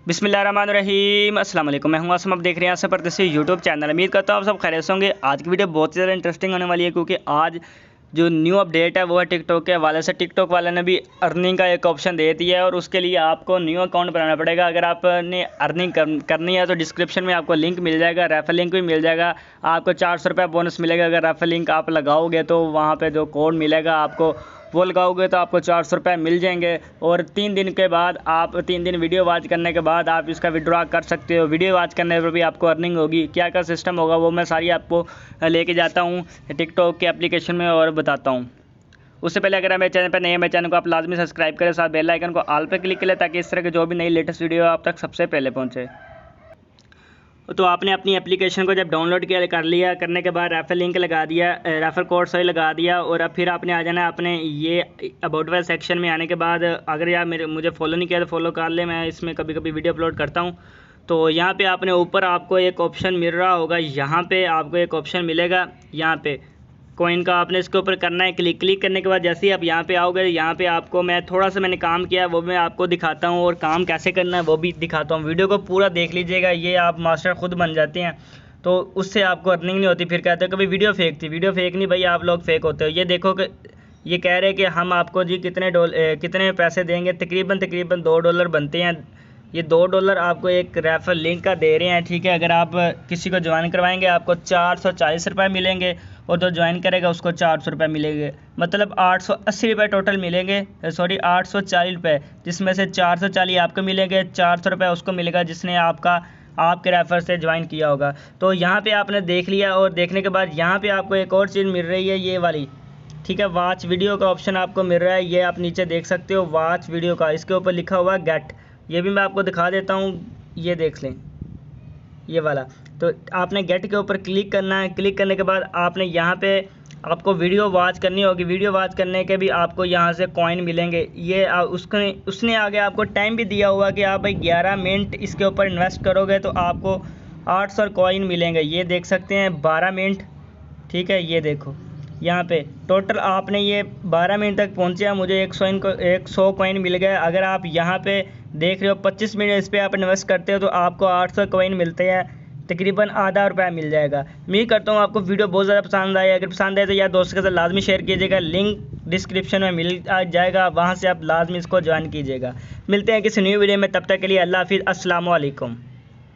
बिस्मिल्लाहिर्रहमानिर्रहीम अस्सलाम वालेकुम। मैं हूं आसिम, आप देख रहे हैं आसिम परदेसी यूट्यूब चैनल। उम्मीद करता हूं आप सब खैरियत से होंगे। आज की वीडियो बहुत ही ज़्यादा इंटरेस्टिंग होने वाली है क्योंकि आज जो न्यू अपडेट है वो है टिकटॉक के हवाले से। टिकटॉक वाले ने भी अर्निंग का एक ऑप्शन दे दिया है और उसके लिए आपको न्यू अकाउंट बनाना पड़ेगा। अगर आपने अर्निंग करनी है तो डिस्क्रिप्शन में आपको लिंक मिल जाएगा, रेफर लिंक भी मिल जाएगा। आपको 400 रुपये बोनस मिलेगा अगर रेफर लिंक आप लगाओगे, तो वहाँ पे जो कोड मिलेगा आपको वो लगाओगे तो आपको 400 रुपये मिल जाएंगे। और 3 दिन के बाद, आप 3 दिन वीडियो वॉच करने के बाद आप इसका विड्रॉ कर सकते हो। वीडियो वॉच करने पर भी आपको अर्निंग होगी। क्या क्या सिस्टम होगा वो मैं सारी आपको लेके जाता हूँ टिकटॉक के एप्लीकेशन में और बताता हूँ। उससे पहले अगर मेरे चैनल पर नहीं है, मेरे चैनल को आप लाजमी सब्सक्राइब करें, साथ बेल आइकन को ऑल पे क्लिक करें ताकि इस तरह के जो भी नई लेटेस्ट वीडियो आप तक सबसे पहले पहुँचे। तो आपने अपनी एप्लीकेशन को जब डाउनलोड किया कर लिया, करने के बाद रेफर लिंक लगा दिया, रेफर कोड सही लगा दिया और अब फिर आपने आ जाना है अपने ये अबाउट वाले सेक्शन में। आने के बाद अगर यार मुझे फॉलो नहीं किया तो फॉलो कर ले, मैं इसमें कभी कभी वीडियो अपलोड करता हूँ। तो यहाँ पे आपने ऊपर आपको एक ऑप्शन मिल रहा होगा, यहाँ पे आपको एक ऑप्शन मिलेगा, यहाँ पे कॉइन का आपने इसके ऊपर करना है क्लिक करने के बाद जैसे ही आप यहाँ पे आओगे, यहाँ पे आपको मैं थोड़ा सा मैंने काम किया वो मैं आपको दिखाता हूँ और काम कैसे करना है वो भी दिखाता हूँ। वीडियो को पूरा देख लीजिएगा, ये आप मास्टर खुद बन जाते हैं तो उससे आपको अर्निंग नहीं होती। फिर कहते हो कभी वीडियो फेक थी, वीडियो फेक नहीं भाई, आप लोग फेक होते हो। ये देखो कि ये कह रहे हैं कि हम आपको जी कितने पैसे देंगे, तकरीबन $2 बनते हैं। ये $2 आपको एक रेफर लिंक का दे रहे हैं, ठीक है। अगर आप किसी को ज्वाइन करवाएंगे आपको 440 रुपये मिलेंगे और जो ज्वाइन करेगा उसको 400 रुपये मिलेंगे, मतलब 880 रुपये टोटल मिलेंगे। सॉरी 840 रुपये, जिसमें से 440 आपको मिलेंगे, 400 रुपये उसको मिलेगा जिसने आपके रेफर से ज्वाइन किया होगा। तो यहाँ पे आपने देख लिया और देखने के बाद यहाँ पे आपको एक और चीज़ मिल रही है, ये वाली, ठीक है। वॉच वीडियो का ऑप्शन आपको मिल रहा है, ये आप नीचे देख सकते हो वॉच वीडियो का, इसके ऊपर लिखा हुआ है गेट। ये भी मैं आपको दिखा देता हूँ, ये देख लें ये वाला। तो आपने गेट के ऊपर क्लिक करना है। क्लिक करने के बाद आपने यहाँ पे आपको वीडियो वॉच करनी होगी। वीडियो वॉच करने के भी आपको यहाँ से कॉइन मिलेंगे। ये उसने आगे आपको टाइम भी दिया हुआ कि आप भाई 11 मिनट इसके ऊपर इन्वेस्ट करोगे तो आपको 800 कॉइन मिलेंगे। ये देख सकते हैं 12 मिनट, ठीक है। ये देखो यहाँ पे टोटल आपने ये 12 मिनट तक पहुँचे हैं, मुझे 100 कॉइन मिल गए। अगर आप यहाँ पे देख रहे हो 25 मिनट इस पर आप इन्वेस्ट करते हो तो आपको 800 कॉइन मिलते हैं, तकरीबन आधा रुपया मिल जाएगा। उम्मीद करता हूँ आपको वीडियो बहुत ज़्यादा पसंद आए। अगर पसंद आए तो यार दोस्तों के साथ लाजमी शेयर कीजिएगा, लिंक डिस्क्रिप्शन में मिल जाएगा, वहाँ से आप लाजमी इसको ज्वाइन कीजिएगा। मिलते हैं किसी न्यू वीडियो में, तब तक के लिए अल्लाह हाफिज़, अस्सलाम वालेकुम।